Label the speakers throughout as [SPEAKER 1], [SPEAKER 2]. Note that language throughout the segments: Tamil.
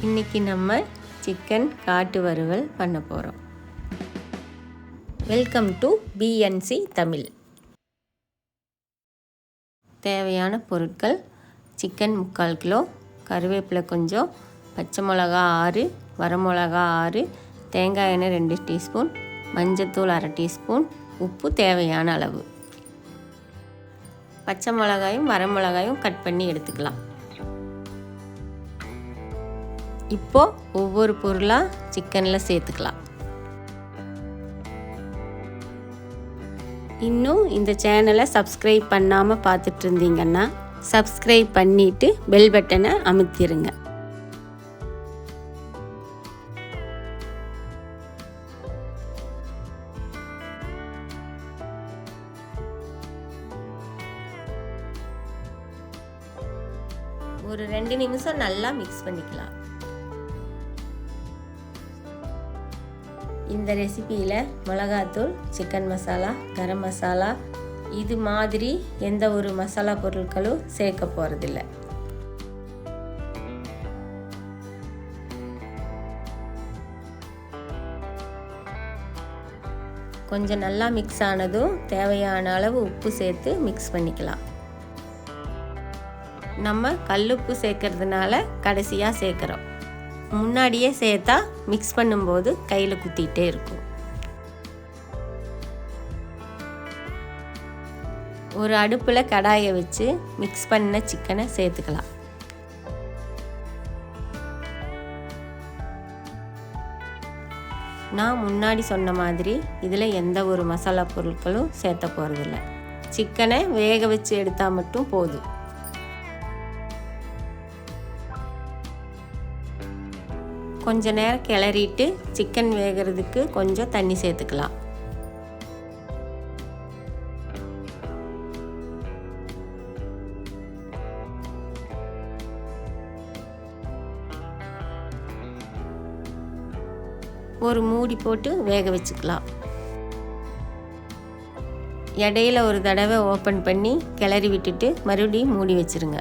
[SPEAKER 1] இன்றைக்கி நம்ம சிக்கன் காட்டு வறுவல் பண்ண போகிறோம். Welcome to BNC Tamil. தேவையான பொருட்கள்: சிக்கன் 3/4 கிலோ, கருவேப்பிலை கொஞ்சம், பச்சை மிளகா 6, வரமிளகா 6, தேங்காய் எண்ணெய் 2 டீஸ்பூன், மஞ்சத்தூள் 1/2 டீஸ்பூன், உப்பு தேவையான அளவு. பச்சை மிளகாயும் வரமிளகாயும் கட் பண்ணி எடுத்துக்கலாம். இப்போது ஒவ்வொரு பொருளாக சிக்கனில் சேர்த்துக்கலாம். இன்னும் இந்த சேனலை சப்ஸ்கிரைப் பண்ணாமல் பார்த்துட்டு இருந்தீங்கன்னா சப்ஸ்கிரைப் பண்ணிவிட்டு பெல் பட்டனை அமுத்திடுங்க. ஒரு 2 நிமிஷம் நல்லா மிக்ஸ் பண்ணிக்கலாம். இந்த ரெசிபியில் மிளகாத்தூள், சிக்கன் மசாலா, கரம் மசாலா இது மாதிரி எந்த ஒரு மசாலா பொருட்களும் சேர்க்க போகிறதில்ல. கொஞ்சம் நல்லா மிக்ஸ் ஆனதும் தேவையான அளவு உப்பு சேர்த்து மிக்ஸ் பண்ணிக்கலாம். நம்ம கல்லுப்பு சேர்க்கறதுனால கடைசியாக சேர்க்குறோம். முன்னாடியே சேர்த்தா மிக்ஸ் பண்ணும்போது கையில் குத்திகிட்டே இருக்கும். ஒரு அடுப்பில் கடாயை வச்சு மிக்ஸ் பண்ண சிக்கனை சேர்த்துக்கலாம். நான் முன்னாடி சொன்ன மாதிரி இதில் எந்த ஒரு மசாலா பொருட்களும் சேர்த்த போகிறதில்ல. சிக்கனை வேக வச்சு எடுத்தால் மட்டும் போதும். கொஞ்ச நேரம் கிளறிட்டு சிக்கன் வேகிறதுக்கு கொஞ்சம் தண்ணி சேர்த்துக்கலாம். ஒரு மூடி போட்டு வேக வச்சுக்கலாம். இடையில ஒரு தடவை ஓப்பன் பண்ணி கிளறி விட்டுட்டு மறுபடியும் மூடி வச்சுருங்க.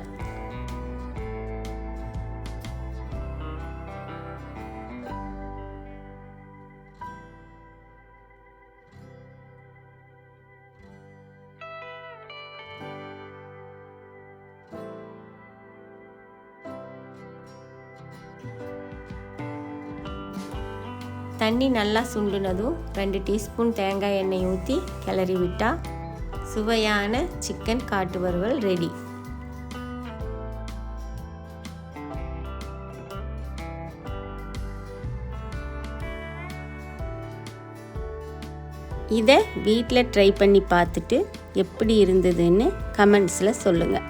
[SPEAKER 1] தண்ணி நல்லா சுண்டுனதும் 2 டீஸ்பூன் தேங்காய் எண்ணெய் ஊற்றி கிளறி விட்டால் சுவையான சிக்கன் காட்டு வறுவல் ரெடி. இதை வீட்டில் ட்ரை பண்ணி பார்த்துட்டு எப்படி இருந்ததுன்னு கமெண்ட்ஸில் சொல்லுங்கள்.